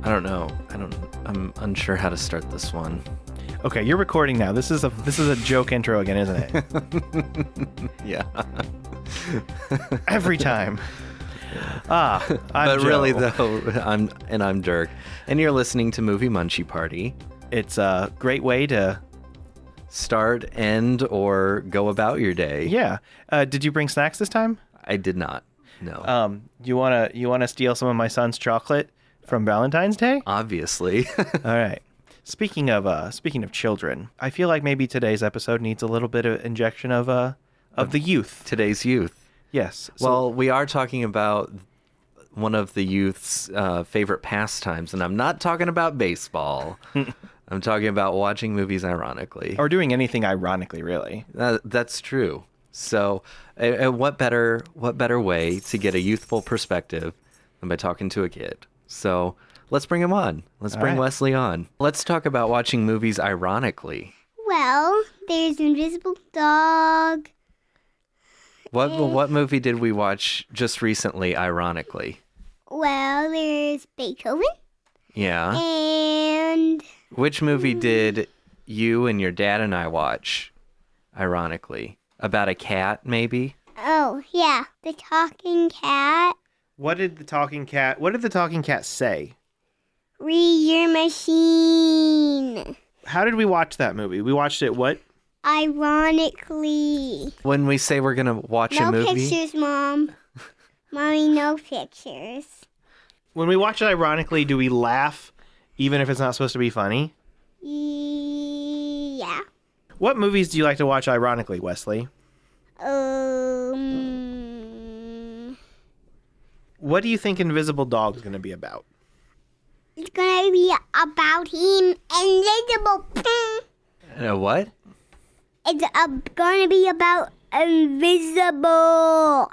I don't know. I'm unsure how to start this one. Okay, you're recording now. This is a joke intro again, isn't it? Yeah. Every time. I'm but Joe. really though, I'm Dirk, and you're listening to Movie Munchie Party. It's a great way to Start, end, or go about your day. Yeah. Did you bring snacks this time? I did not. No. You wanna steal some of my son's chocolate from Valentine's Day? Obviously. All right. Speaking of children, I feel like maybe today's episode needs a little bit of injection of the youth. Today's youth. Yes. Well, we are talking about one of the youth's favorite pastimes, and I'm not talking about baseball. I'm talking about watching movies ironically. Or doing anything ironically, really. That's true. So, what better way to get a youthful perspective than by talking to a kid? So, let's bring him on. Let's bring Wesley on. Let's talk about watching movies ironically. Well, there's Invisible Dog. What movie did we watch just recently, ironically? Well, there's Beethoven. Yeah. And Which movie did you and your dad and I watch, ironically? About a cat, maybe? oh yeah, the talking cat. What did the talking cat say? Read your machine. How did we watch that movie? We watched it what? Ironically. When we say we're going to watch a No movie... pictures, Mom. Mommy, no pictures. When we watch it ironically, do we laugh even if it's not supposed to be funny? Yeah. What movies do you like to watch ironically, Wesley? What do you think Invisible Dog is going to be about? It's gonna be about him invisible. What? It's gonna be about invisible.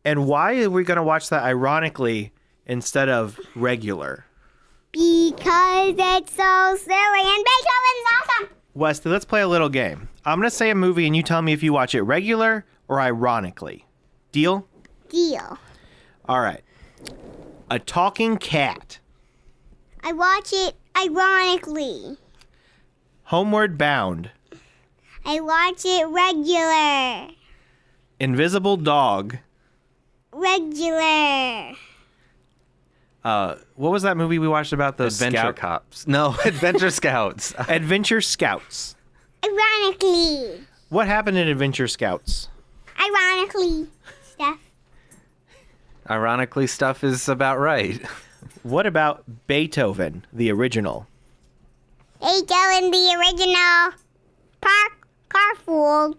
And why are we going to watch that ironically instead of regular? Because it's so silly and Beethoven's awesome. Wesley, let's play a little game. I'm going to say a movie and you tell me if you watch it regular or ironically. Deal? Deal. All right. A talking cat. I watch it ironically. Homeward Bound. I watch it regular. Invisible Dog. Regular. What was that movie we watched about the Adventure Cops. No, Adventure Scouts. Adventure Scouts. Ironically. What happened in Adventure Scouts? Ironically. Stuff. Ironically, stuff is about right. What about Beethoven, the original? Beethoven, the original. Carfool.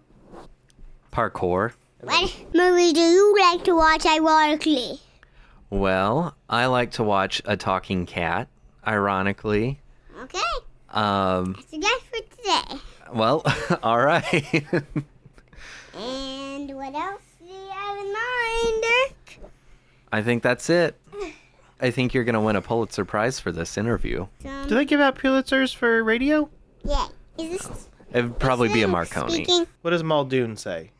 Parkour. What movie do you like to watch ironically? Well, I like to watch A Talking Cat, ironically. Okay. Um, That's a guess for today. well, all right. And what else do you have in mind, Dirk? I think that's it. I think you're going to win a Pulitzer Prize for this interview. Do they give out Pulitzers for radio? Yeah. Is this It'd probably be a Marconi. speaking? What does Muldoon say?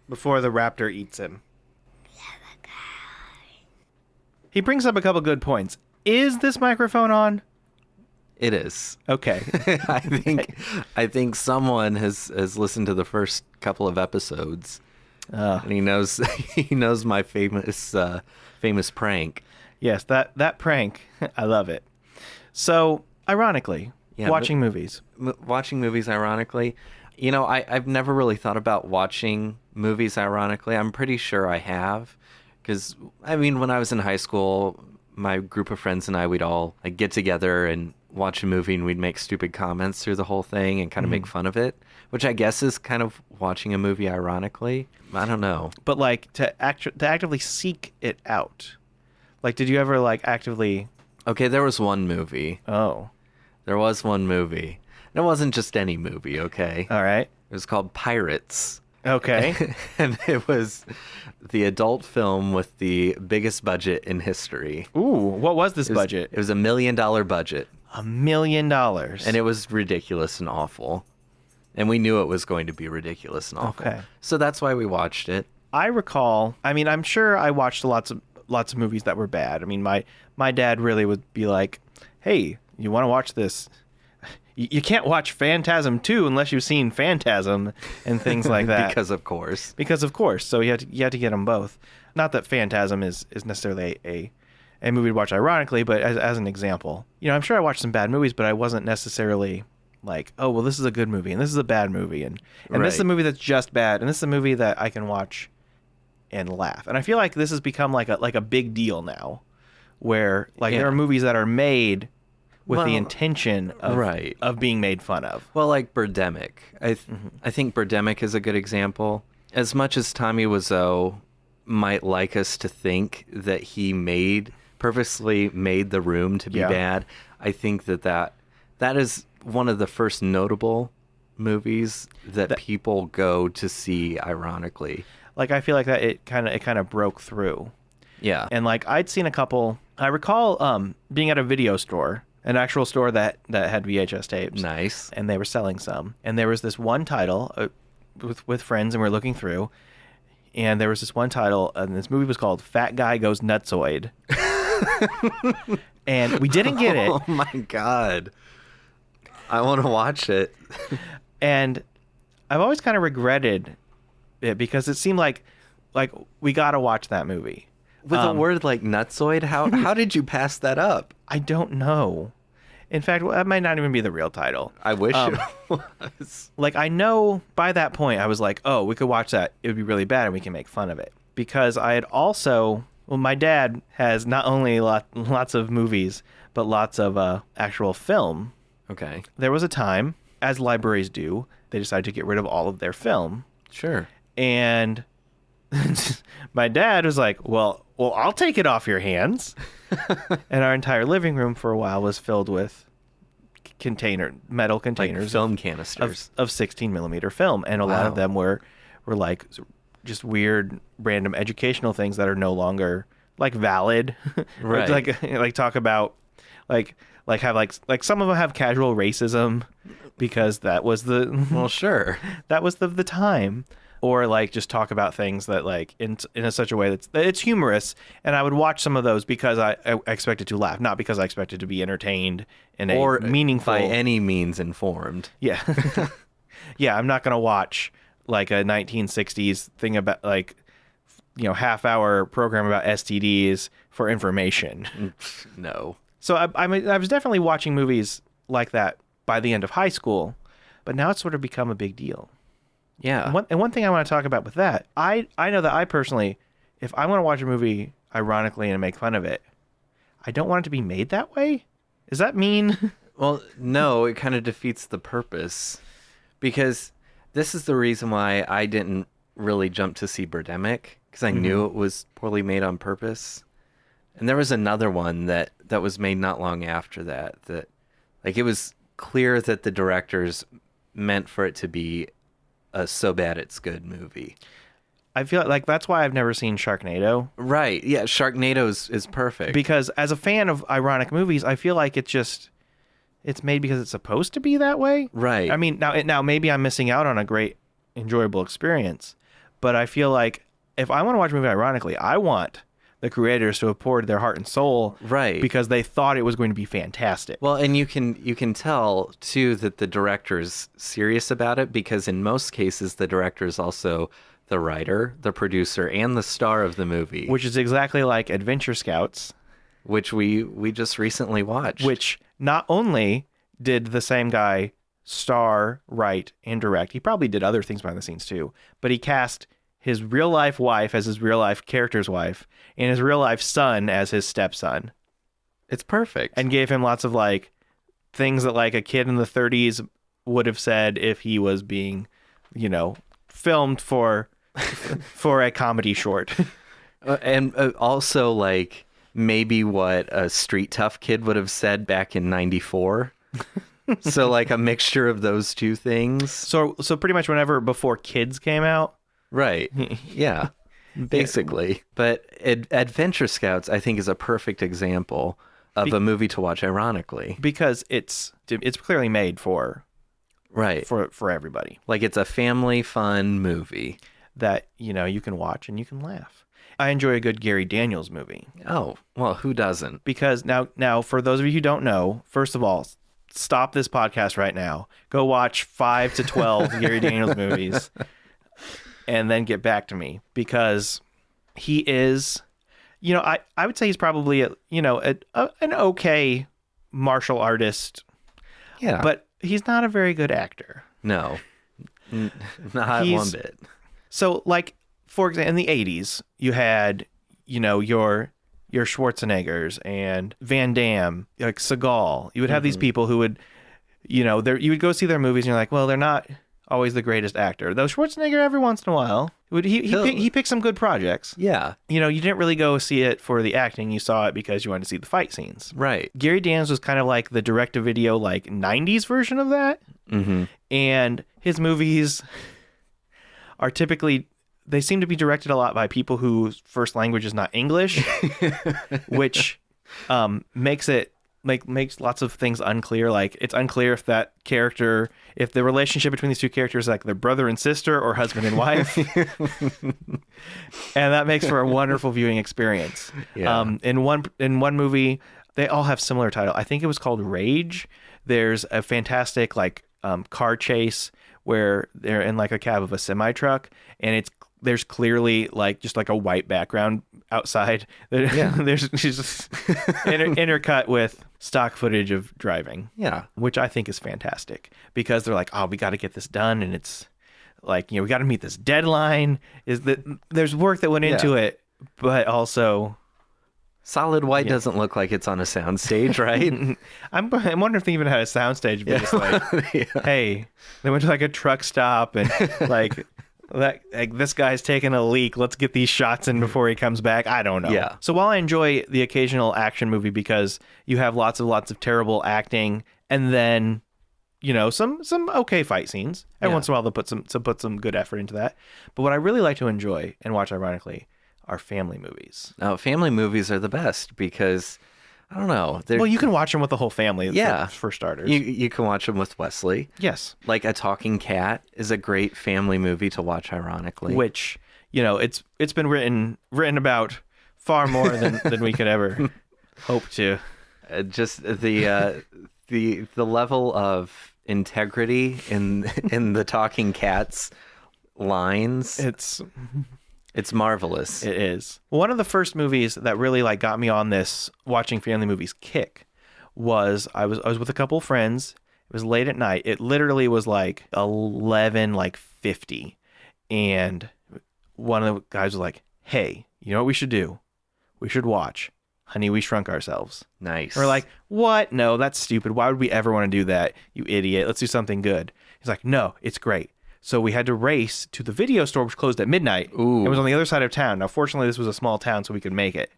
Before the raptor eats him. He brings up a couple good points. Is this microphone on? It is. Okay. I think someone has listened to the first couple of episodes, and he knows my famous prank. Yes, that prank. I love it. So, ironically, watching movies. Watching movies ironically, I've never really thought about watching movies ironically. I'm pretty sure I have, because when I was in high school, my group of friends and I, we'd all get together and watch a movie, and we'd make stupid comments through the whole thing and kind of make fun of it, which I guess is kind of watching a movie ironically. I don't know. But to actively seek it out. Did you ever actively? Okay, there was one movie. Oh. There was one movie. It wasn't just any movie, okay? All right. It was called Pirates. Okay. And it was the adult film with the biggest budget in history. Ooh, what was this budget? It was $1 million budget. $1 million. And it was ridiculous and awful. And we knew it was going to be ridiculous and awful. Okay. So that's why we watched it. I recall, I'm sure I watched lots of lots of movies that were bad. I mean, my dad really would be like, "Hey, you want to watch this? You can't watch Phantasm 2 unless you've seen Phantasm," and things like that. Because of course. So you had to get them both. Not that Phantasm is necessarily a movie to watch ironically, but as an example. I'm sure I watched some bad movies, but I wasn't necessarily like, oh, well, this is a good movie and this is a bad movie, and this is a movie that's just bad, and this is a movie that I can watch and laugh. And I feel like this has become like a big deal now, where there are movies that are made with the intention of being made fun of. Well, like Birdemic. I think Birdemic is a good example. As much as Tommy Wiseau might like us to think that he purposely made The Room to be bad, I think that is one of the first notable movies that people go to see ironically. Like, I feel like that it kind of broke through. Yeah. And like I'd seen a couple. I recall being at a video store, an actual store that had VHS tapes. Nice. And they were selling some. And there was this one title with friends, and we're looking through, and there was this one title, and this movie was called Fat Guy Goes Nutsoid. And we didn't get it. Oh my God. I want to watch it. And I've always kind of regretted it because it seemed like we got to watch that movie. With a word like nutsoid, how did you pass that up? I don't know. In fact, that might not even be the real title. I wish it was. Like, I know by that point I was like, oh, we could watch that. It would be really bad and we can make fun of it. Because I had also, my dad has not only lots of movies, but lots of actual film. Okay. There was a time, as libraries do, they decided to get rid of all of their film. Sure. And my dad was like, well, I'll take it off your hands. And our entire living room for a while was filled with metal containers, like film canisters of 16 millimeter film. And a lot of them were like just weird, random educational things that are no longer like valid. Right. like talk about have some of them have casual racism because that was that was the time. Or like just talk about things that like in such a way that it's humorous, and I would watch some of those because I expected to laugh, not because I expected to be entertained in a meaningful, by any means informed. Yeah, yeah. I'm not gonna watch like a 1960s thing about like half-hour program about STDs for information. No. So I was definitely watching movies like that by the end of high school, but now it's sort of become a big deal. Yeah. And one thing I want to talk about with that, I know that I personally, if I want to watch a movie ironically and make fun of it, I don't want it to be made that way. Does that mean? Well, no, it kind of defeats the purpose, because this is the reason why I didn't really jump to see Birdemic, because I knew it was poorly made on purpose. And there was another one that was made not long after that like it was clear that the directors meant for it to be a so bad it's good movie. I feel like that's why I've never seen Sharknado. Right. Yeah, Sharknado is perfect. Because as a fan of ironic movies, I feel like it's made because it's supposed to be that way. Right. I mean, now maybe I'm missing out on a great, enjoyable experience, but I feel like if I want to watch a movie ironically, I want the creators to have poured their heart and soul, right? Because they thought it was going to be fantastic. Well, and you can tell too that the director's serious about it, because in most cases the director is also the writer, the producer, and the star of the movie. Which is exactly like Adventure Scouts, which we just recently watched. Which not only did the same guy star, write, and direct, he probably did other things behind the scenes too, but he cast his real life wife as his real life character's wife, and his real life son as his stepson. It's perfect. And gave him lots of like things that like a kid in the 30s would have said if he was being, filmed for a comedy short. And also like maybe what a street tough kid would have said back in 94. So like a mixture of those two things. So pretty much whenever before Kids came out. Right. Yeah. Basically. But Adventure Scouts, I think, is a perfect example of a movie to watch ironically. Because it's clearly made for right for everybody. Like it's a family fun movie. that, you can watch and you can laugh. I enjoy a good Gary Daniels movie. Oh, well, who doesn't? Because now, for those of you who don't know, first of all, stop this podcast right now. Go watch 5 to 12 Gary Daniels movies and then get back to me, because he is, I would say he's probably, an okay martial artist. Yeah. But he's not a very good actor. No, not one bit. So, like, for example, in the 80s, you had, your Schwarzeneggers and Van Damme, like Seagal. You would have these people who would, you would go see their movies and you're like, well, they're not always the greatest actor. Though Schwarzenegger, every once in a while, he picked some good projects. Yeah. You didn't really go see it for the acting. You saw it because you wanted to see the fight scenes. Right. Gary Daniels was kind of like the direct-to-video, like, 90s version of that. Mm-hmm. And his movies are typically, they seem to be directed a lot by people whose first language is not English, which makes lots of things unclear. Like, it's unclear if if the relationship between these two characters is like they're brother and sister or husband and wife. And that makes for a wonderful viewing experience. Yeah. In one movie, they all have similar title. I think it was called Rage. There's a fantastic car chase where they're in like a cab of a semi truck, and there's clearly just a white background outside. Yeah. There's just intercut with stock footage of driving. Yeah. Which I think is fantastic, because they're like, oh, we got to get this done, and it's like, we got to meet this deadline. Is that there's work that went into it, but also Solid White doesn't look like it's on a soundstage, right? I'm wondering if they even had a soundstage, but it's like, hey, they went to like a truck stop and like this guy's taking a leak. Let's get these shots in before he comes back. I don't know. Yeah. So while I enjoy the occasional action movie because you have lots of terrible acting, and then some okay fight scenes every once in a while, they'll put some good effort into that. But what I really like to enjoy and watch, ironically, are family movies. Now, family movies are the best because, I don't know. Well, you can watch them with the whole family. Yeah. For starters. You can watch them with Wesley. Yes. Like A Talking Cat is a great family movie to watch, ironically. Which, it's been written about far more than we could ever hope to. Just the level of integrity in the Talking Cat's lines. It's marvelous. It is. One of the first movies that really got me on this watching family movies kick was I was with a couple of friends. It was late at night. It literally was 11:50, and one of the guys was like, "Hey, you know what we should do? We should watch Honey, We Shrunk Ourselves." Nice. We're like, "What? No, that's stupid. Why would we ever want to do that? You idiot. Let's do something good." He's like, "No, it's great." So we had to race to the video store, which closed at midnight. Ooh. It was on the other side of town. Now, fortunately, this was a small town, so we could make it.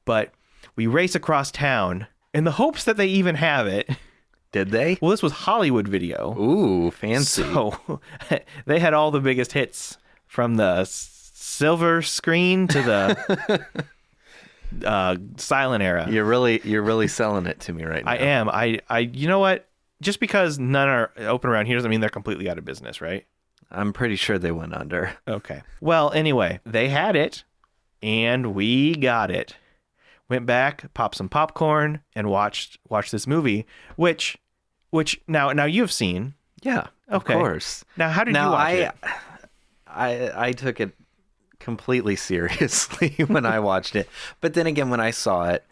But we race across town in the hopes that they even have it. Did they? Well, this was Hollywood Video. Ooh, fancy. So they had all the biggest hits, from the silver screen to the silent era. You're really selling it to me right now. I am. I you know what? Just because none are open around here doesn't mean they're completely out of business, right? I'm pretty sure they went under. Okay. Well, anyway, they had it, and we got it. Went back, popped some popcorn, and watched this movie, which now you've seen. Yeah, Okay. of course. Now, how did you watch it? I took it completely seriously when I watched it, but then again, when I saw it,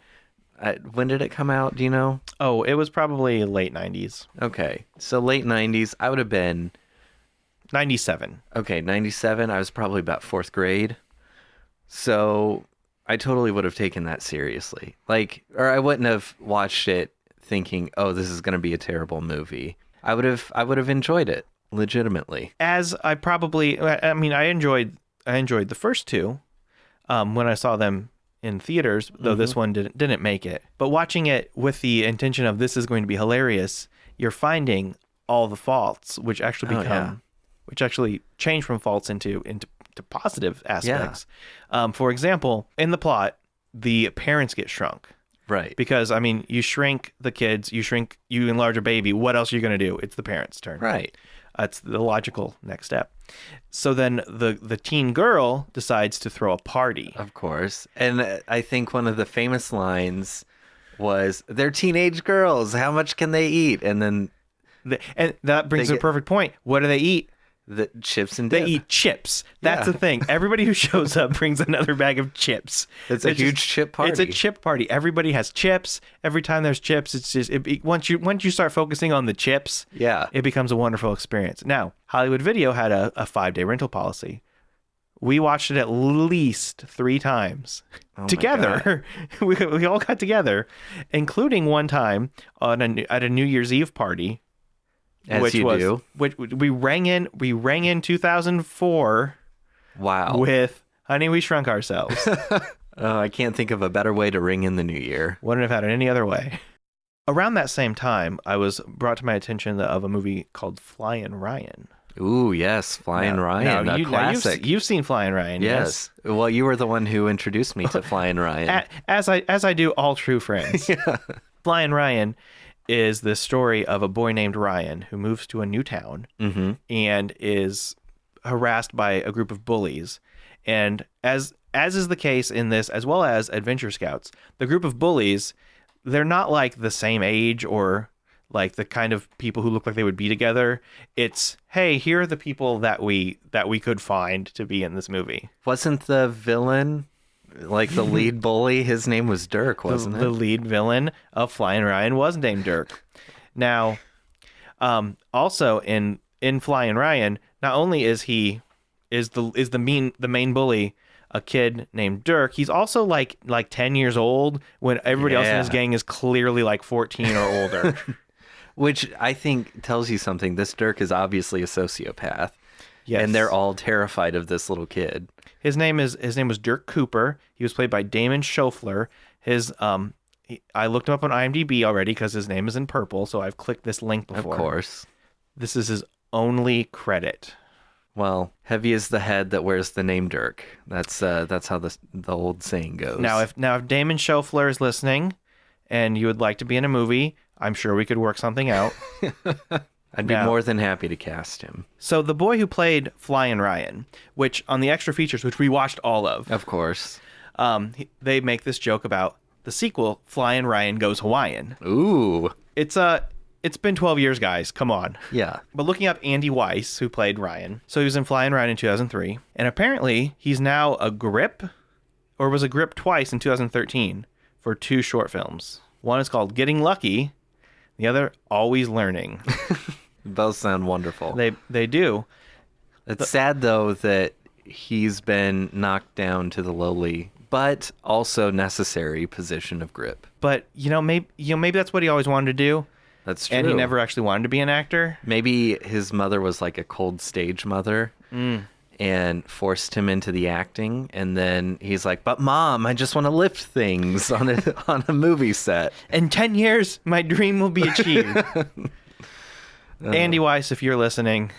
when did it come out? Do you know? Oh, it was probably late 90s. Okay, so late 90s. I would have been 97. Okay, 97. I was probably about 4th grade. So I totally would have taken that seriously. Or I wouldn't have watched it thinking, "Oh, this is going to be a terrible movie." I would have enjoyed it legitimately. As I enjoyed the first two when I saw them in theaters, though this one didn't make it. But watching it with the intention of this is going to be hilarious, you're finding all the faults, which actually which actually change from faults into positive aspects. Yeah. For example, in the plot, the parents get shrunk. Right. Because, you shrink the kids, you enlarge a baby. What else are you going to do? It's the parents' turn. Right. That's the logical next step. So then the teen girl decides to throw a party. Of course. And I think one of the famous lines was, "They're teenage girls. How much can they eat?" And then And that brings to a perfect point. What do they eat? the chips and dip. They eat chips. That's Yeah. the thing. Everybody who shows up brings another bag of chips. It's a huge chip party. It's a chip party. Everybody has chips. Every time there's chips, it's just once you start focusing on the chips, Yeah. it becomes a wonderful experience. Now, Hollywood Video had a 5-day rental policy. We watched it at least 3 times my together. We all got together, including one time at a New Year's Eve party. As you do. Which we rang in 2004 Wow. with Honey, We Shrunk Ourselves. Oh, I can't think of a better way to ring in the new year. Wouldn't have had it any other way. Around that same time, I was brought to my attention of a movie called Flying Ryan. Ooh, yes. Flying Ryan, a classic. You've seen Flying Ryan, Yes. Well, you were the one who introduced me to Flying Ryan. As I do all true friends. Flying Ryan is the story of a boy named Ryan who moves to a new town and is harassed by a group of bullies. And as is the case in this, as well as Adventure Scouts, the group of bullies, they're not like the same age or like the kind of people who look like they would be together. It's, hey, here are the people that we could find to be in this movie. Wasn't the villain, like the lead bully, his name was Dirk, wasn't The it? lead villain of Flying Ryan was named Dirk. Now, also in Flying Ryan, not only is the main bully a kid named Dirk, he's also like 10 years old when everybody else in his gang is clearly like 14 or older. Which I think tells you something. This Dirk is obviously a sociopath. Yes. And they're all terrified of this little kid. His name was Dirk Cooper. He was played by Damon Schofler. I looked him up on IMDb already because his name is in purple, so I've clicked this link before. Of course. This is his only credit. Well, heavy is the head that wears the name Dirk. That's how the old saying goes. Now, if Damon Schofler is listening, and you would like to be in a movie, I'm sure we could work something out. I'd be more than happy to cast him. So the boy who played Flying Ryan, which on the extra features, which we watched all of course. They make this joke about the sequel, Flying Ryan Goes Hawaiian. Ooh. It's been 12 years, guys. Come on. Yeah. But looking up Andy Weiss, who played Ryan. So he was in Flying Ryan in 2003. And apparently he's now a grip, or was a grip twice in 2013 for 2 short films. One is called Getting Lucky. The other, Always Learning. Both sound wonderful. They do. It's sad, though, that he's been knocked down to the lowly, but also necessary position of grip. But, maybe that's what he always wanted to do. That's true. And he never actually wanted to be an actor. Maybe his mother was like a cold stage mother and forced him into the acting. And then he's like, but Mom, I just want to lift things on a movie set. In 10 years, my dream will be achieved. Andy Weiss, if you're listening,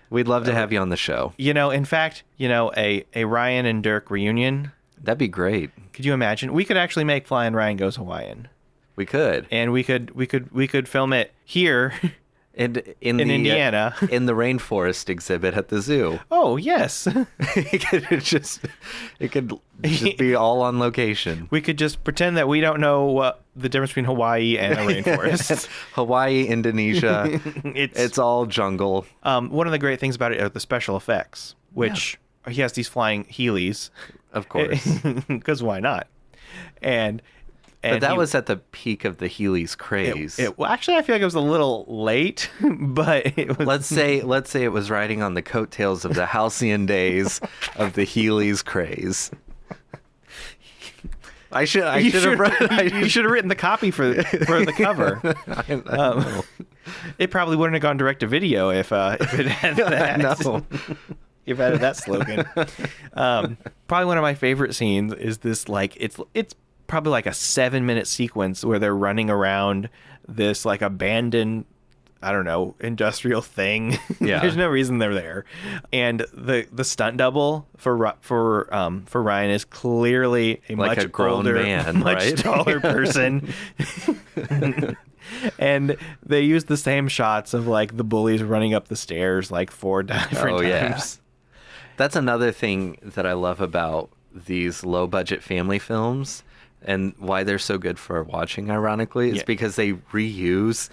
we'd love to have you on the show. In fact, a Ryan and Dirk reunion. That'd be great. Could you imagine? We could actually make Flying Ryan Goes Hawaiian. We could. And we could film it here in Indiana. In the rainforest exhibit at the zoo. Oh, yes. it could just be all on location. We could just pretend that we don't know the difference between Hawaii and a rainforest. Hawaii, Indonesia. It's all jungle. One of the great things about it are the special effects, which he has these flying Heelys. Of course. Because why not? But that was at the peak of the Heelys craze. Well, actually, I feel like it was a little late, but it was... Let's say it was riding on the coattails of the halcyon days of the Heelys craze. You should have written the copy for the cover. I know. It probably wouldn't have gone direct to video if it had that. No. If it had that slogan. Probably one of my favorite scenes is this, like, it's probably like a 7-minute sequence where they're running around this like abandoned, I don't know, industrial thing. Yeah. There's no reason they're there. And the stunt double for Ryan is clearly a like much a grown older, man, much right? taller person. And they use the same shots of like the bullies running up the stairs like 4 different times. That's another thing that I love about these low budget family films and why they're so good for watching, ironically, is because they reuse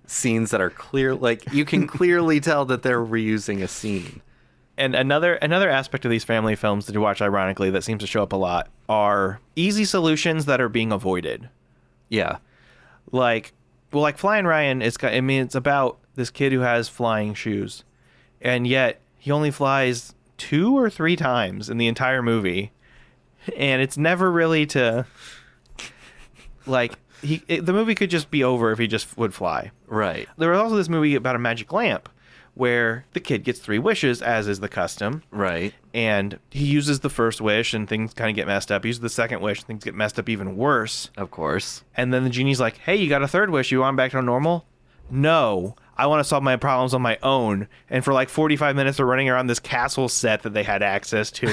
scenes that are clear. Like, you can clearly tell that they're reusing a scene. And another aspect of these family films that you watch, ironically, that seems to show up a lot are easy solutions that are being avoided. Yeah. Like Flying Ryan, it's about this kid who has flying shoes, and yet he only flies 2 or 3 times in the entire movie, and it's never really to like the movie could just be over if he just would fly. Right. There was also this movie about a magic lamp where the kid gets 3 wishes, as is the custom. Right. And he uses the first wish and things kind of get messed up. He uses the second wish and things get messed up even worse. Of course. And then the genie's like, hey, you got a 3rd wish. You want back to normal? No. I want to solve my problems on my own. And for like 45 minutes, they're running around this castle set that they had access to.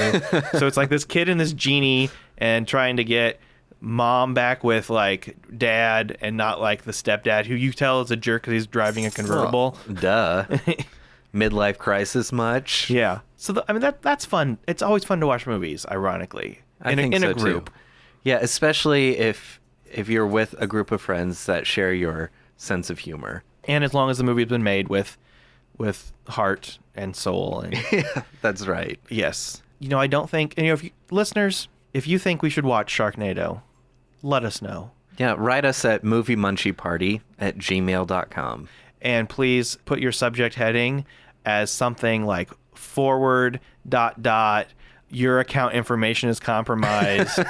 So it's like this kid and this genie and trying to get mom back with like dad and not like the stepdad who you tell is a jerk because he's driving a convertible. Oh, duh. Midlife crisis much? Yeah. So that's fun. It's always fun to watch movies, ironically, in a group. Too. Yeah, especially if you're with a group of friends that share your sense of humor. And as long as the movie's been made with heart and soul. And Yeah, that's right. yes. I don't think, listeners, if you think we should watch Sharknado, let us know. Yeah, write us at moviemunchieparty@gmail.com. And please put your subject heading as something like /, your account information is compromised, /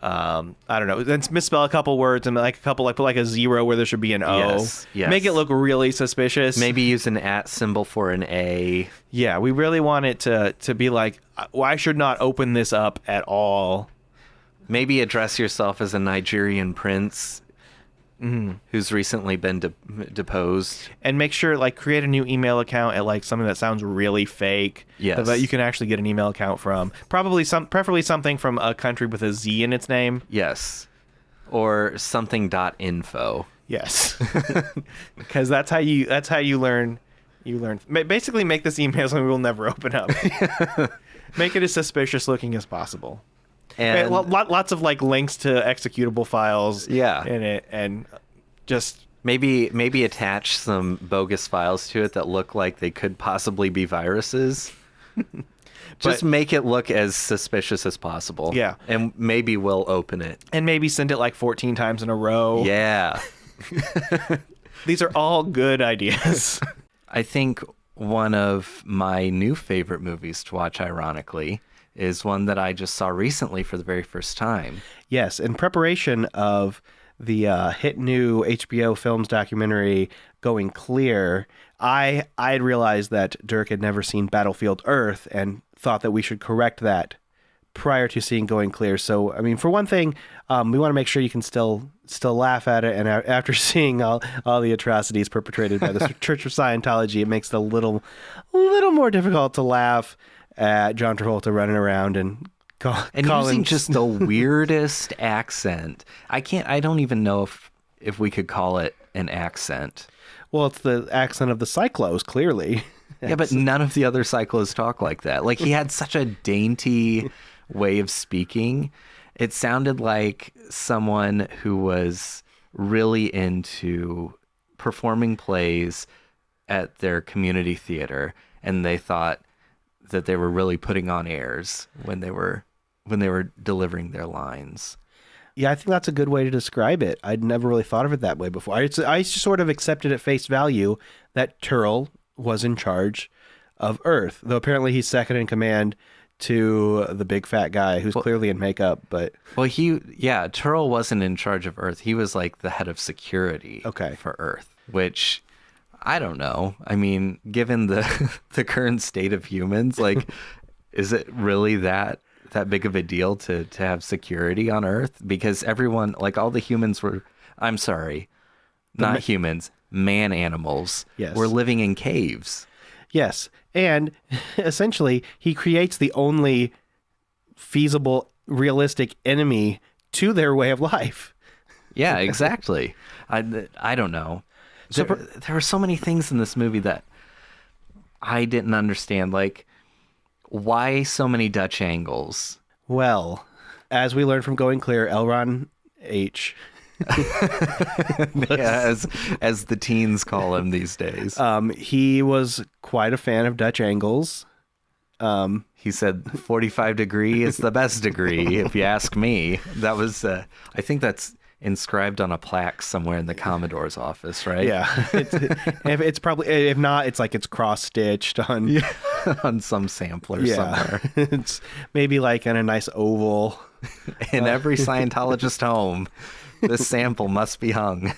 I don't know. Then misspell a couple words and like put like a 0 where there should be an O. Yes. Make it look really suspicious. Maybe use an @ symbol for an A. Yeah, we really want it to be like, I should not open this up at all. Maybe address yourself as a Nigerian prince who's recently been deposed. And make sure, like, create a new email account at like something that sounds really fake. Yes. That you can actually get an email account from. Preferably something from a country with a Z in its name. Yes. Or something.info. Yes. Because that's how you learn. Basically, make this email something we will never open up. Make it as suspicious looking as possible. And lots of like links to executable files in it, and just maybe attach some bogus files to it that look like they could possibly be viruses. Just make it look as suspicious as possible. Yeah. And maybe we'll open it. And maybe send it like 14 times in a row. Yeah. These are all good ideas. I think one of my new favorite movies to watch, ironically, is one that I just saw recently for the very first time. Yes, in preparation of the hit new HBO Films documentary Going Clear, I had realized that Dirk had never seen Battlefield Earth and thought that we should correct that prior to seeing Going Clear. So, I mean, for one thing, we want to make sure you can still laugh at it, and after seeing all the atrocities perpetrated by the Church of Scientology, it makes it a little more difficult to laugh at John Travolta running around and using just the weirdest accent. I don't even know if we could call it an accent. Well, it's the accent of the cyclos, clearly. Yeah, but none of the other cyclos talk like that. Like, he had such a dainty way of speaking. It sounded like someone who was really into performing plays at their community theater, and they thought that they were really putting on airs when they were delivering their lines. Yeah, I think that's a good way to describe it. I'd never really thought of it that way before. I just sort of accepted at face value that Turl was in charge of Earth, though apparently he's second in command to the big fat guy who's clearly in makeup. But Turl wasn't in charge of Earth. He was like the head of security for Earth, which I don't know. I mean, given the the current state of humans, like, is it really that big of a deal to have security on Earth? Because everyone, like, all the humans were, I'm sorry, not humans, man animals, were living in caves. Yes. And essentially, he creates the only feasible, realistic enemy to their way of life. Yeah, exactly. I don't know. So There were so many things in this movie that I didn't understand. Like, why so many Dutch angles? Well, as we learned from Going Clear, Elron H. Yeah, as the teens call him these days. He was quite a fan of Dutch angles. He said 45 degree is the best degree, if you ask me. That was, I think that's inscribed on a plaque somewhere in the Commodore's office, right? Yeah. It's probably, if not, it's like it's cross-stitched on... On some sampler somewhere. It's maybe like in a nice oval. In every Scientologist home, this sample must be hung.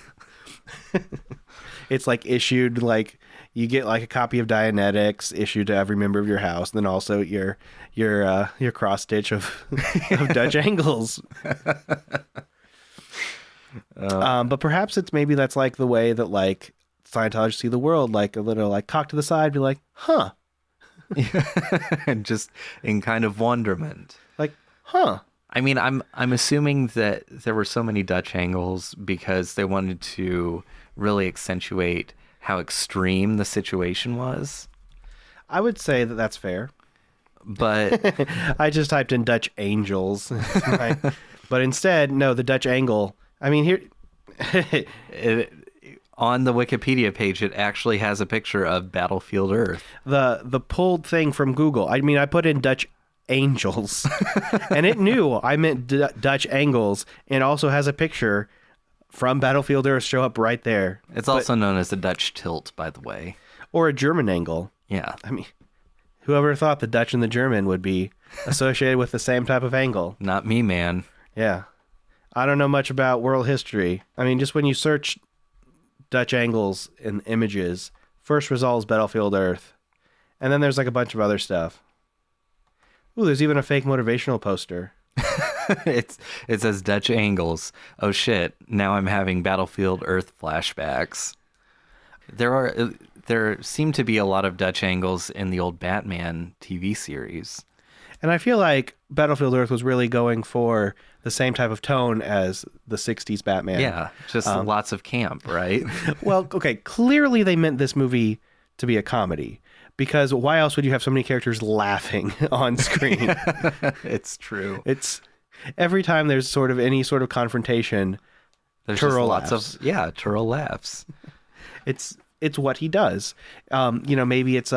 It's like issued, like you get like a copy of Dianetics issued to every member of your house, and then also your cross stitch of Dutch angles. But perhaps it's maybe that's like the way that like Scientologists see the world, like a little like cock to the side, be like, huh, And just in kind of wonderment. like, huh. I mean, I'm assuming that there were so many Dutch angles because they wanted to really accentuate how extreme the situation was. I would say that that's fair. But I just typed in Dutch angels, but instead, no, the Dutch angle. I mean, here. on the Wikipedia page, it actually has a picture of Battlefield Earth. The pulled thing from Google. I mean, I put in Dutch angels, and it knew I meant Dutch angles, and also has a picture from Battlefield Earth show up right there. It's also known as the Dutch tilt, by the way. Or a German angle. Yeah. I mean, whoever thought the Dutch and the German would be associated with the same type of angle? Not me, man. Yeah. I don't know much about world history. I mean, just when you search Dutch angles in images, first result is Battlefield Earth. And then there's like a bunch of other stuff. Ooh, there's even a fake motivational poster. It says Dutch angles. Oh shit, now I'm having Battlefield Earth flashbacks. There seem to be a lot of Dutch angles in the old Batman TV series. And I feel like Battlefield Earth was really going for the same type of tone as the 60s Batman. Yeah, just lots of camp, right? Well, okay, clearly they meant this movie to be a comedy. Because why else would you have so many characters laughing on screen? It's true. It's every time there's sort of any sort of confrontation, There's Turl just lots laughs. of Turl laughs. It's what he does. Maybe it's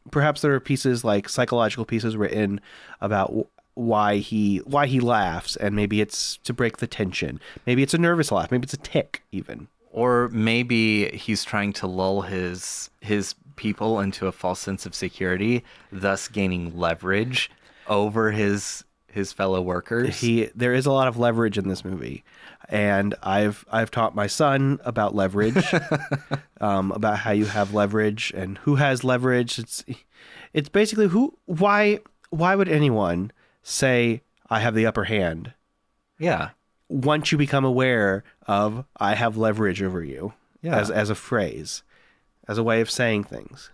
perhaps there are pieces like psychological pieces written about why he laughs, and maybe it's to break the tension. Maybe it's a nervous laugh. Maybe it's a tick even. Or maybe he's trying to lull his people into a false sense of security, thus gaining leverage over his fellow workers. There is a lot of leverage in this movie, and I've taught my son about leverage, about how you have leverage and who has leverage. It's basically why would anyone say I have the upper hand? Yeah. Once you become aware of I have leverage over you, as a phrase, as a way of saying things.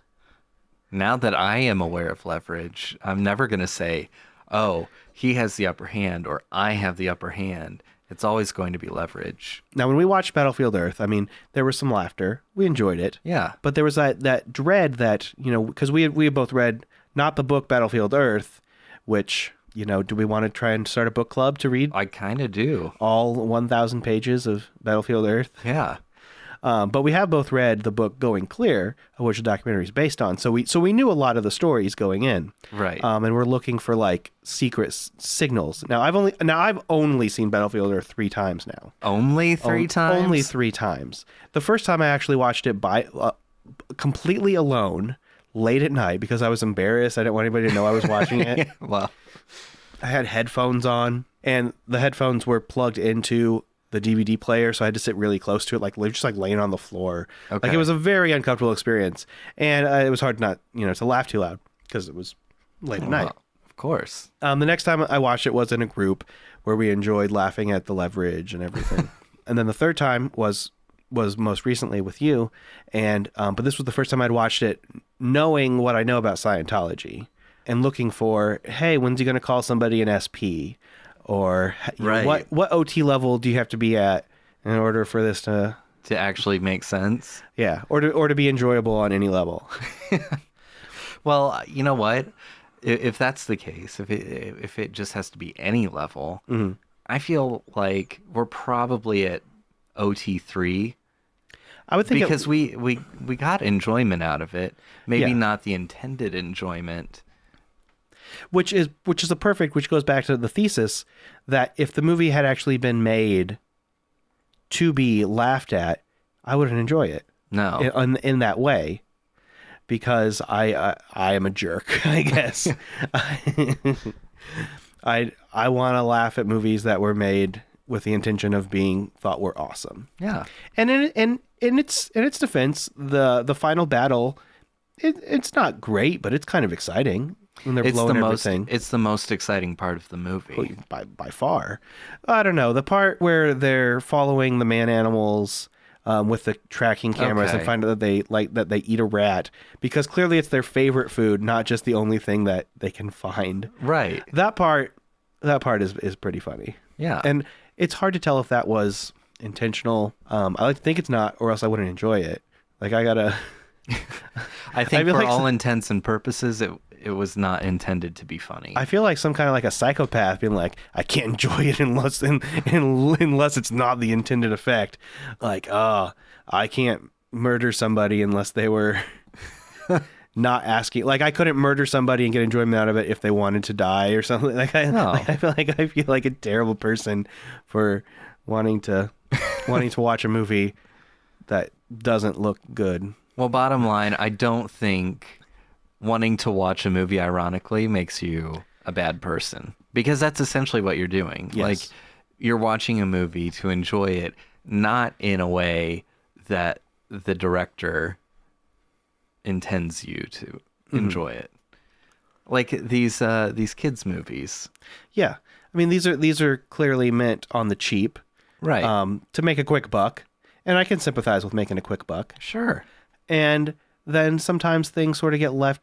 Now that I am aware of leverage, I'm never going to say, oh, he has the upper hand or I have the upper hand. It's always going to be leverage. Now, when we watched Battlefield Earth, I mean, there was some laughter. We enjoyed it. Yeah. But there was that dread that, because we had both read not the book Battlefield Earth, which, do we want to try and start a book club to read I kind of do. all 1,000 pages of Battlefield Earth? Yeah. But we have both read the book Going Clear, which the documentary is based on. So we knew a lot of the stories going in. Right. And we're looking for like secret signals. Now I've only seen Battlefield Earth 3 times now. Only three times? Only 3 times. The first time I actually watched it by completely alone, late at night, because I was embarrassed. I didn't want anybody to know I was watching it. Well, I had headphones on, and the headphones were plugged into the DVD player, so I had to sit really close to it, just laying on the floor. Okay. Like, it was a very uncomfortable experience, and it was hard not, to laugh too loud because it was late at night. well, of course. The next time I watched it was in a group where we enjoyed laughing at the leverage and everything. And then the third time was most recently with you, and but this was the first time I'd watched it knowing what I know about Scientology and looking for, hey, when's he going to call somebody an SP? Or Right. what OT level do you have to be at in order for this to actually make sense. yeah, or to be enjoyable on any level. Well, you know what? If that's the case, if it just has to be any level, I feel like we're probably at OT3 I would think because we got enjoyment out of it. Maybe Yeah. not the intended enjoyment. which goes back to the thesis that if the movie had actually been made to be laughed at, I wouldn't enjoy it. No. In that way, because I am a jerk, I guess. I want to laugh at movies that were made with the intention of being thought were awesome. Yeah. And in its defense, the final battle, it's not great, but it's kind of exciting when they're blowing everything. It's the most exciting part of the movie. By far. I don't know, the part where they're following the man animals with the tracking cameras and Okay. find out that they eat a rat, because clearly it's their favorite food, not just the only thing that they can find. Right. That part is pretty funny. Yeah. And it's hard to tell if that was intentional. I like to think it's not, or else I wouldn't enjoy it. Like I gotta I think feel for like all intents and purposes, it was not intended to be funny. I feel like some kind of like a psychopath being like, I can't enjoy it unless it's not the intended effect. Like, I can't murder somebody unless they were not asking. Like, I couldn't murder somebody and get enjoyment out of it if they wanted to die or something. Like, I feel like a terrible person for wanting to watch a movie that doesn't look good. Well, bottom line, I don't think wanting to watch a movie ironically makes you a bad person, because that's essentially what you're doing. Yes. Like, you're watching a movie to enjoy it, not in a way that the director intends you to enjoy it. Like these kids movies. Yeah. I mean, these are clearly meant on the cheap, Right. to make a quick buck. And I can sympathize with making a quick buck. Sure. And then sometimes things sort of get left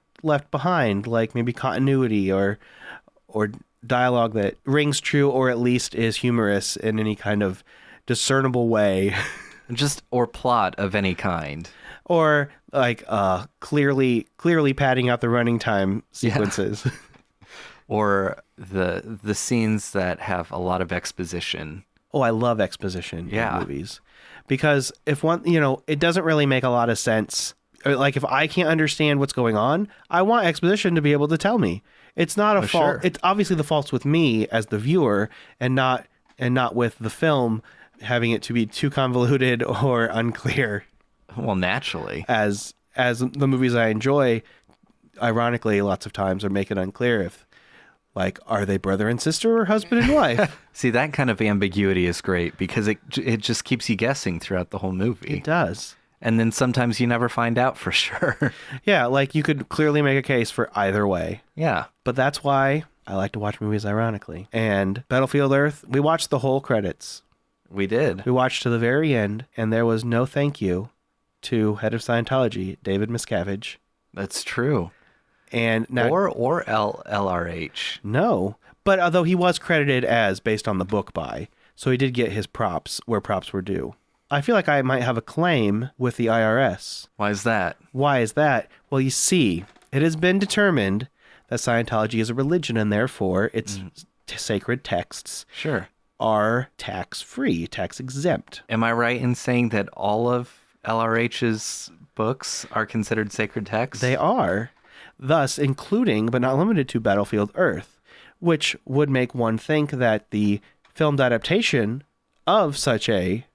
behind, like maybe continuity or dialogue that rings true, or at least is humorous in any kind of discernible way. Or plot of any kind. Or like clearly padding out the running time sequences. Or the scenes that have a lot of exposition. Oh, I love exposition Yeah. in movies. Because if it doesn't really make a lot of sense. Or like if I can't understand what's going on, I want exposition to be able to tell me. It's not a fault. Sure. It's obviously the fault's with me as the viewer, and not with the film having it to be too convoluted or unclear. Well, naturally. As the movies I enjoy, ironically, lots of times are make it unclear if, like, are they brother and sister or husband and wife? See, that kind of ambiguity is great because it just keeps you guessing throughout the whole movie. It does. And then sometimes you never find out for sure. Yeah, like you could clearly make a case for either way. Yeah. But that's why I like to watch movies ironically. And Battlefield Earth, we watched the whole credits. We did. We watched to the very end, and there was no thank you to head of Scientology, David Miscavige. That's true. And now, Or LRH. no, but although he was credited as based on the book by, so he did get his props where props were due. I feel like I might have a claim with the IRS. Why is that? Why is that? Well, you see, it has been determined that Scientology is a religion, and therefore its sacred texts Sure. are tax-free, tax-exempt. Am I right in saying that all of LRH's books are considered sacred texts? They are, thus including, but not limited to, Battlefield Earth, which would make one think that the filmed adaptation of such a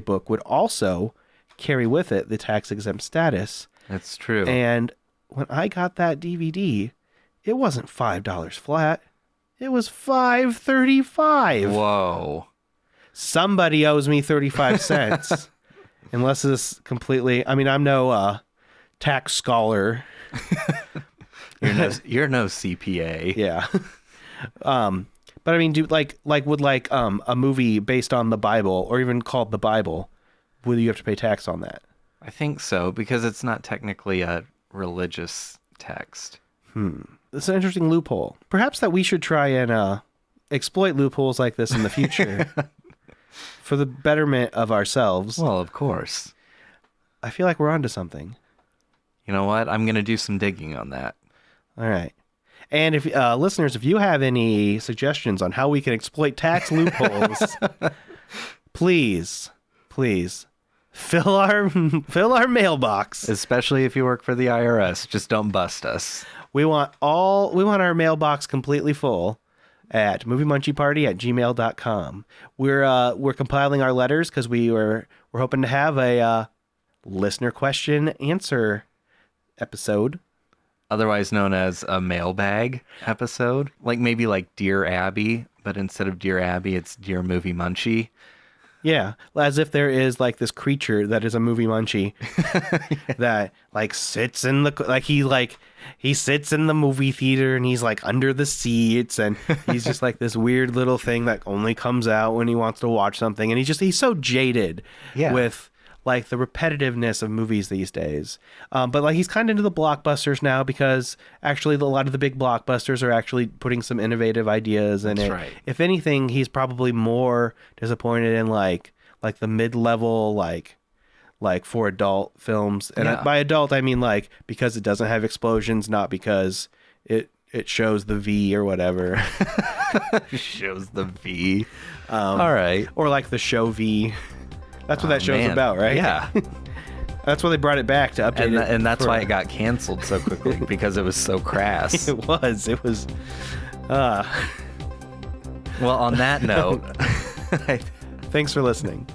book would also carry with it the tax-exempt status. That's true. And when I got that DVD, it wasn't $5 flat. It was $5.35. Whoa. Somebody owes me 35 cents. Unless this completely... I mean, I'm no tax scholar. You're no CPA. Yeah. But I mean, would a movie based on the Bible, or even called the Bible, would you have to pay tax on that? I think so, because it's not technically a religious text. It's an interesting loophole. Perhaps that we should try and exploit loopholes like this in the future. for the betterment of ourselves, Well, of course. I feel like we're onto something. You know what? I'm going to do some digging on that. All right. And if listeners, if you have any suggestions on how we can exploit tax loopholes, please fill our mailbox. Especially if you work for the IRS. Just don't bust us. We want our mailbox completely full at moviemunchieparty@gmail.com. We're compiling our letters because we're hoping to have a listener question answer episode. Otherwise known as a mailbag episode. Like maybe like Dear Abby, but instead of Dear Abby, it's Dear Movie Munchie. Yeah, as if there is like this creature that is a movie munchie that like sits in the he sits in the movie theater and he's like under the seats and he's just like this weird little thing that only comes out when he wants to watch something, and he's so jaded with like the repetitiveness of movies these days. But like he's kind of into the blockbusters now because actually a lot of the big blockbusters are actually putting some innovative ideas in it. Right. If anything, he's probably more disappointed in like the mid-level like for adult films. And by adult, I mean like because it doesn't have explosions, not because it shows the V or whatever. Shows the V. All right. Or like the show V. That's what that show's about, right? Yeah. That's why they brought it back to update it. And that's why it got canceled so quickly, because it was so crass. It was. Well, on that note, Thanks for listening.